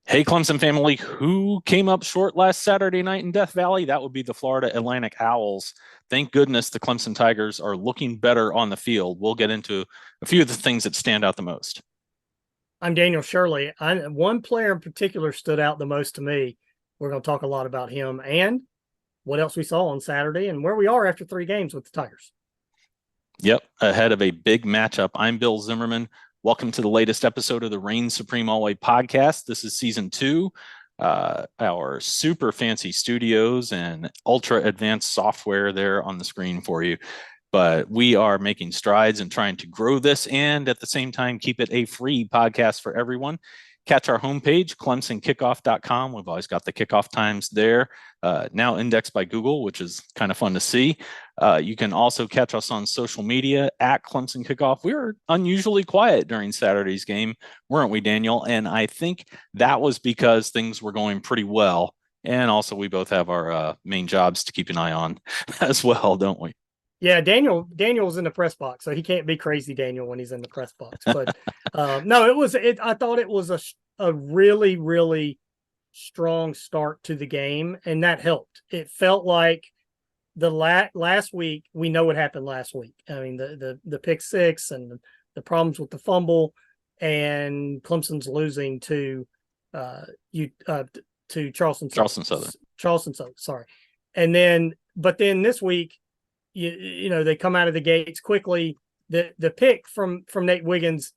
Hey, Clemson family, who came up short last Saturday night in Death Valley? That would be the Florida Atlantic Owls. Thank goodness the Clemson Tigers are looking better on the field. We'll get into a few of the things that stand out the most. I'm Daniel Shirley. One player in particular stood out the most to me. We're going to talk a lot about him and what else we saw on Saturday and where we are after 3 games with the Tigers. Yep, ahead of a big matchup. I'm Bill Zimmerman. Welcome to the latest episode of the Supreme Alway podcast. This is season 2. Our super fancy studios and ultra advanced software there on the screen for you. But we are making strides and trying to grow this and at the same time keep it a free podcast for everyone. Catch our homepage, clemsonkickoff.com. We've always got the kickoff times there, now indexed by Google, which is kind of fun to see. You can also catch us on social media at Clemson Kickoff. We were unusually quiet during Saturday's game, weren't we, Daniel? And I think that was because things were going pretty well. And also, we both have our main jobs to keep an eye on as well, don't we? Yeah, Daniel's in the press box, so he can't be crazy Daniel when he's in the press box. But no, I thought it was a really, really strong start to the game, and that helped. It felt like the last week, we know what happened last week. I mean, the pick six and the problems with the fumble, and Clemson's losing to Charleston Southern. Charleston Southern, sorry. But then this week, you know, they come out of the gates quickly. The pick from Nate Wiggins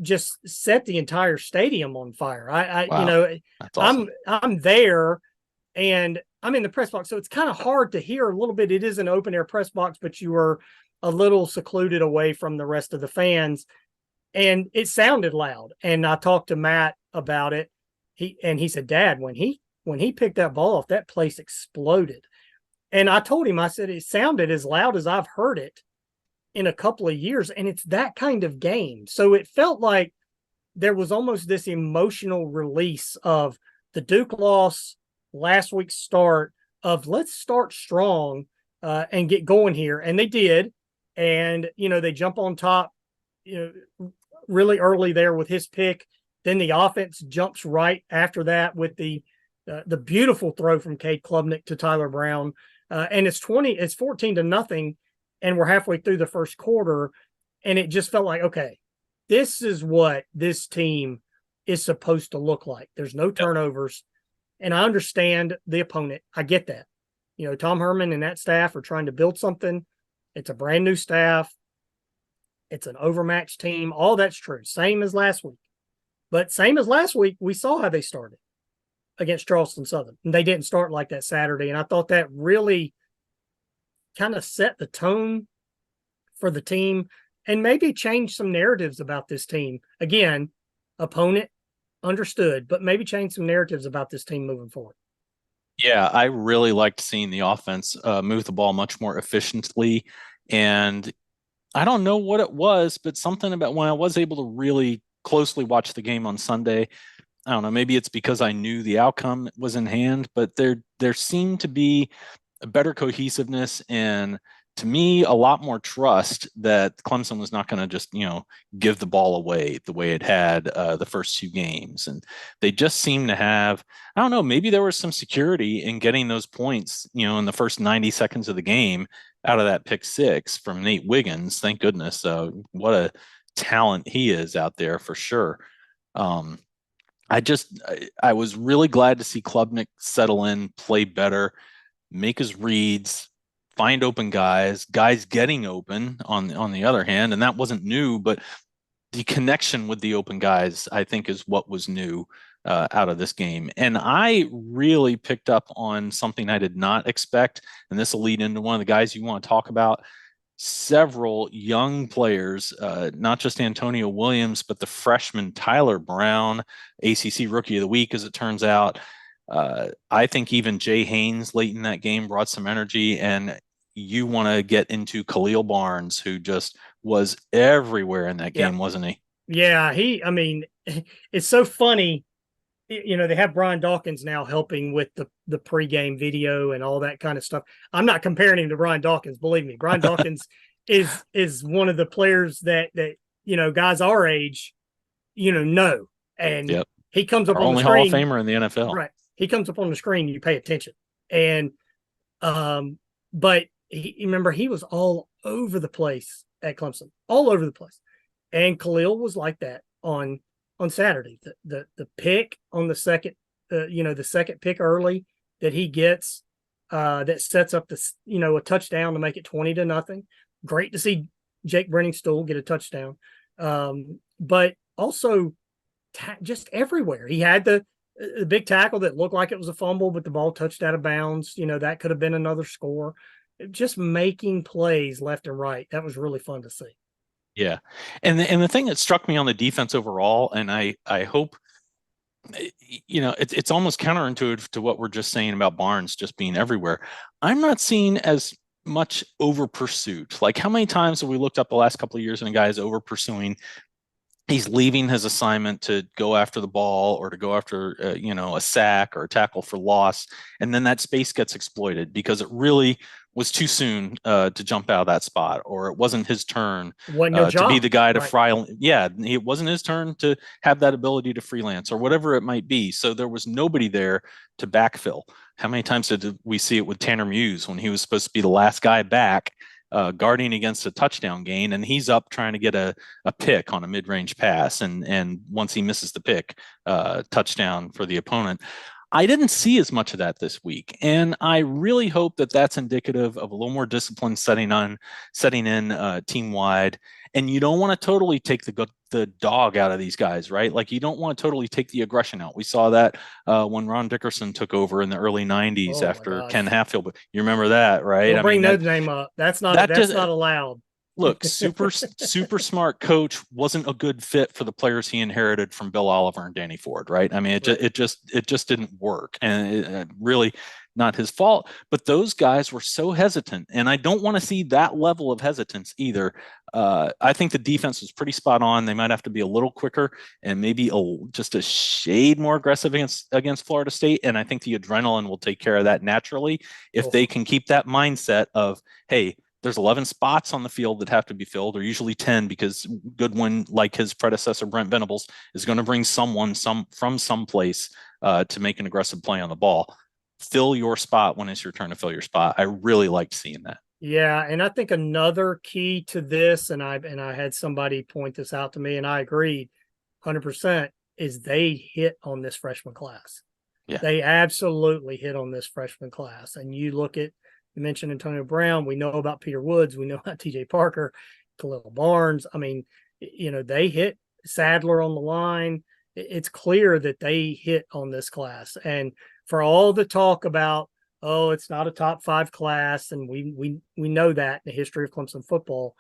just set the entire stadium on fire. Wow. You know, That's awesome. I'm there and I'm in the press box, so it's kind of hard to hear a little bit. It is an open air press box, but you were a little secluded away from the rest of the fans, and it sounded loud. And I talked to Matt about it. He said, Dad, when he picked that ball off, that place exploded. And I told him, I said, it sounded as loud as I've heard it in a couple of years. And it's that kind of game. So it felt like there was almost this emotional release of the Duke loss, last week's start, of let's start strong and get going here. And they did. And, you know, they jump on top, you know, really early there with his pick. Then the offense jumps right after that with the beautiful throw from Cade Klubnik to Tyler Brown. And it's 14-0, and we're halfway through the first quarter, and it just felt like, okay, this is what this team is supposed to look like. There's no turnovers, and I understand the opponent. I get that. You know, Tom Herman and that staff are trying to build something. It's a brand new staff. It's an overmatched team. All that's true. Same as last week. But same as last week, we saw how they started against Charleston Southern. And they didn't start like that Saturday. And I thought that really kind of set the tone for the team and maybe change some narratives about this team. Again, opponent understood, but maybe change some narratives about this team moving forward. Yeah, I really liked seeing the offense move the ball much more efficiently. And I don't know what it was, but something about when I was able to really closely watch the game on Sunday, I don't know, maybe it's because I knew the outcome was in hand, but there seemed to be a better cohesiveness and, to me, a lot more trust that Clemson was not going to just, give the ball away the way it had the first 2 games. And they just seemed to have, I don't know, maybe there was some security in getting those points, in the first 90 seconds of the game out of that pick six from Nate Wiggins. Thank goodness. What a talent he is out there for sure. I was really glad to see Klubnik settle in, play better, make his reads, find open guys getting open on the other hand. And that wasn't new, but the connection with the open guys, I think, is what was new out of this game. And I really picked up on something I did not expect. And this will lead into one of the guys you want to talk about. Several young players, not just Antonio Williams, but the freshman Tyler Brown, ACC Rookie of the Week, as it turns out. I think even Jay Haynes late in that game brought some energy. And you want to get into Khalil Barnes, who just was everywhere in that game, wasn't he? Yeah, it's so funny. You know, they have Brian Dawkins now helping with the pregame video and all that kind of stuff. I'm not comparing him to Brian Dawkins, believe me. Brian Dawkins is one of the players that guys our age, know. And yep. he comes up Our on the only Hall of screen. Famer in the NFL. Right. He comes up on the screen, you pay attention. And but remember, he was all over the place at Clemson, all over the place. And Khalil was like that on Saturday. The pick on the second, the second pick early that he gets, that sets up a touchdown to make it 20-0. Great to see Jake Brenningstool get a touchdown. But also just everywhere. He had the big tackle that looked like it was a fumble, but the ball touched out of bounds. That could have been another score. Just making plays left and right. That was really fun to see. Yeah. And the thing that struck me on the defense overall, and I hope, it's almost counterintuitive to what we're just saying about Barnes just being everywhere. I'm not seeing as much over pursuit. Like, how many times have we looked up the last couple of years and a guy is over pursuing? He's leaving his assignment to go after the ball or to go after, a sack or a tackle for loss. And then that space gets exploited because it really was too soon to jump out of that spot, or it wasn't his turn to be the guy to fry. Yeah, it wasn't his turn to have that ability to freelance or whatever it might be. So there was nobody there to backfill. How many times did we see it with Tanner Muse when he was supposed to be the last guy back? Guarding against a touchdown gain, and he's up trying to get a pick on a mid-range pass, and once he misses the pick, touchdown for the opponent. I didn't see as much of that this week, and I really hope that that's indicative of a little more discipline setting in team wide. And you don't want to totally take the dog out of these guys, right? Like, you don't want to totally take the aggression out. We saw that when Ron Dickerson took over in the early '90s after Ken Hatfield. But you remember that, right? Don't bring that name up. That's not allowed. Look, super smart coach, wasn't a good fit for the players he inherited from Bill Oliver and Danny Ford, right? I mean, it just didn't work, and it really not his fault. But those guys were so hesitant, and I don't want to see that level of hesitance either. I think the defense was pretty spot on. They might have to be a little quicker and maybe just a shade more aggressive against Florida State. And I think the adrenaline will take care of that naturally if they can keep that mindset of, hey, there's 11 spots on the field that have to be filled, or usually 10, because Goodwin, like his predecessor Brent Venables, is going to bring someone from someplace to make an aggressive play on the ball. Fill your spot when it's your turn to fill your spot. I really liked seeing that. Yeah, and I think another key to this, and I had somebody point this out to me, and I agreed 100%, is they hit on this freshman class. Yeah. They absolutely hit on this freshman class. And you look at, you mentioned Antonio Brown. We know about Peter Woods. We know about TJ Parker, Khalil Barnes. I mean, they hit Sadler on the line. It's clear that they hit on this class. And for all the talk about, oh, it's not a top 5 class, and we know that in the history of Clemson football,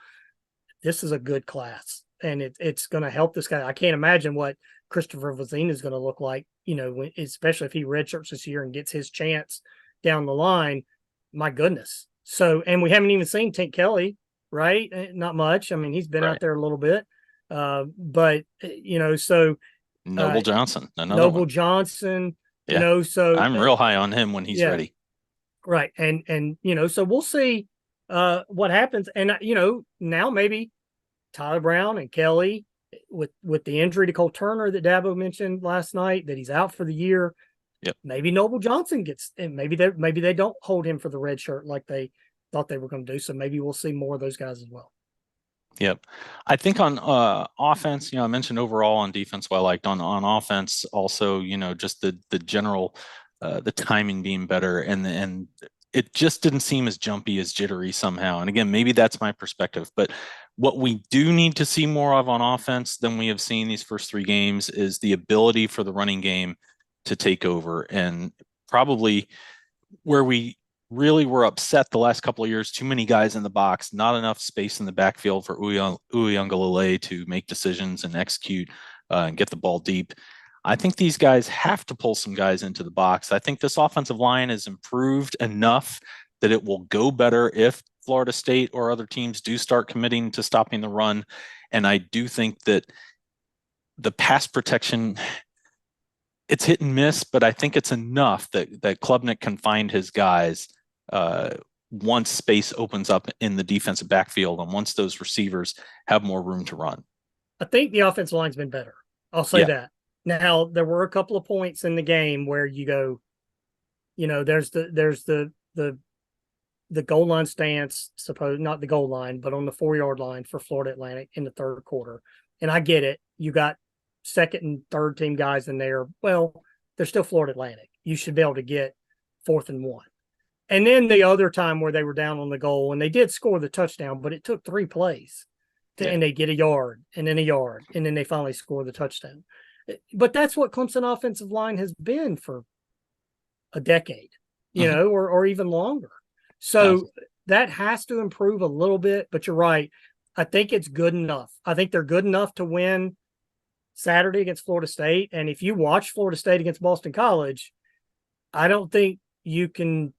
this is a good class, and it's going to help this guy. I can't imagine what Christopher Vazina is going to look like, especially if he redshirts this year and gets his chance down the line. My goodness. So, and we haven't even seen Tank Kelly, right? Not much. I mean, he's been out there a little bit, but so Noble Johnson, Noble Johnson, yeah. So I'm real high on him when he's ready. Right. And so we'll see what happens. And, now maybe Tyler Brown and Kelly with the injury to Cole Turner that Dabo mentioned last night, that he's out for the year. Yep. Maybe Noble Johnson gets, and maybe they don't hold him for the red shirt like they thought they were going to do. So maybe we'll see more of those guys as well. Yep. I think on offense, I mentioned overall on defense what I liked. On offense also, just the general the timing being better, and it just didn't seem as jumpy, as jittery somehow. And again, maybe that's my perspective, but what we do need to see more of on offense than we have seen these first 3 games is the ability for the running game to take over. And probably where we really were upset the last couple of years, too many guys in the box, not enough space in the backfield for Uiagalelei to make decisions and execute and get the ball deep. I think these guys have to pull some guys into the box. I think this offensive line is improved enough that it will go better if Florida State or other teams do start committing to stopping the run. And I do think that the pass protection, it's hit and miss, but I think it's enough that Klubnik can find his guys once space opens up in the defensive backfield and once those receivers have more room to run. I think the offensive line's been better. I'll say that. Now there were a couple of points in the game where you go, there's the goal line stance, not the goal line, but on the 4-yard line for Florida Atlantic in the third quarter. And I get it. You got second and third team guys in there. Well, they're still Florida Atlantic. You should be able to get 4th and 1. And then the other time where they were down on the goal, and they did score the touchdown, but it took 3 plays and they get a yard and then a yard, and then they finally score the touchdown. But that's what Clemson offensive line has been for a decade, or even longer. So that has to improve a little bit, but you're right. I think it's good enough. I think they're good enough to win Saturday against Florida State. And if you watch Florida State against Boston College, I don't think you can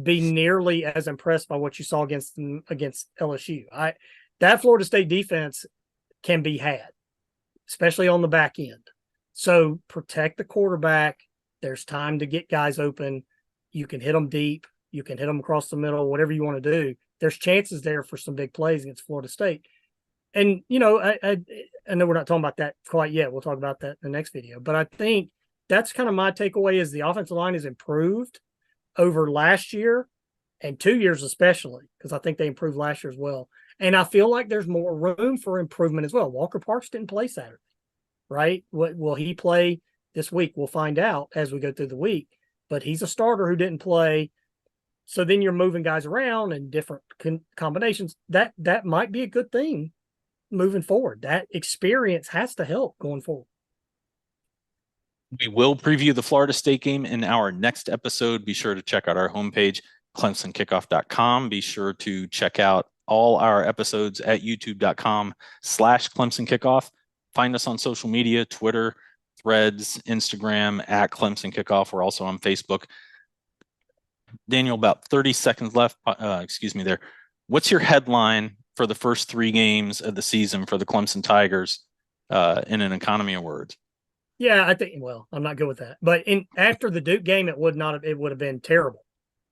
be nearly as impressed by what you saw against LSU. That Florida State defense can be had, especially on the back end. So protect the quarterback. There's time to get guys open. You can hit them deep. You can hit them across the middle, whatever you want to do. There's chances there for some big plays against Florida State. And, I know we're not talking about that quite yet. We'll talk about that in the next video. But I think that's kind of my takeaway is the offensive line has improved over last year and 2 years especially, because I think they improved last year as well. And I feel like there's more room for improvement as well. Walker Parks didn't play Saturday, right? Will he play this week? We'll find out as we go through the week. But he's a starter who didn't play. So then you're moving guys around and different combinations. That might be a good thing moving forward. That experience has to help going forward. We will preview the Florida State game in our next episode. Be sure to check out our homepage, clemsonkickoff.com. Be sure to check out all our episodes at youtube.com/ClemsonKickoff. Find us on social media, Twitter, Threads, Instagram at Clemson Kickoff. We're also on Facebook. Daniel, about 30 seconds left. Excuse me there. What's your headline for the first 3 games of the season for the Clemson Tigers in an economy of words? Yeah, I think, I'm not good with that. But after the Duke game, it would have been terrible.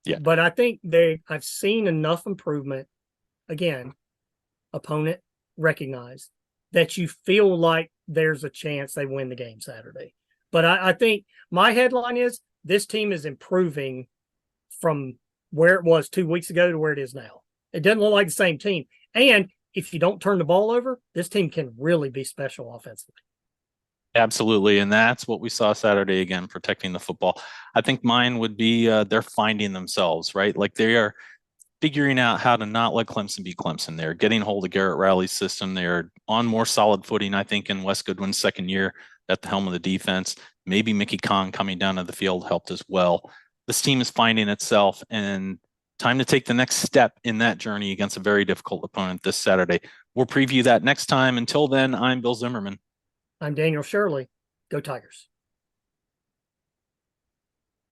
Yeah. But I think I've seen enough improvement, again, opponent recognized, that you feel like there's a chance they win the game Saturday. But I think my headline is this team is improving from where it was 2 weeks ago to where it is now. It doesn't look like the same team. And if you don't turn the ball over, this team can really be special offensively. Absolutely. And that's what we saw Saturday again, protecting the football. I think mine would be they're finding themselves, right? Like they are figuring out how to not let Clemson be Clemson. They're getting hold of Garrett Riley's system. They're on more solid footing, I think, in Wes Goodwin's second year at the helm of the defense. Maybe Mickey Khan coming down to the field helped as well. This team is finding itself, and time to take the next step in that journey against a very difficult opponent this Saturday. We'll preview that next time. Until then, I'm Bill Zimmerman. I'm Daniel Shirley. Go Tigers.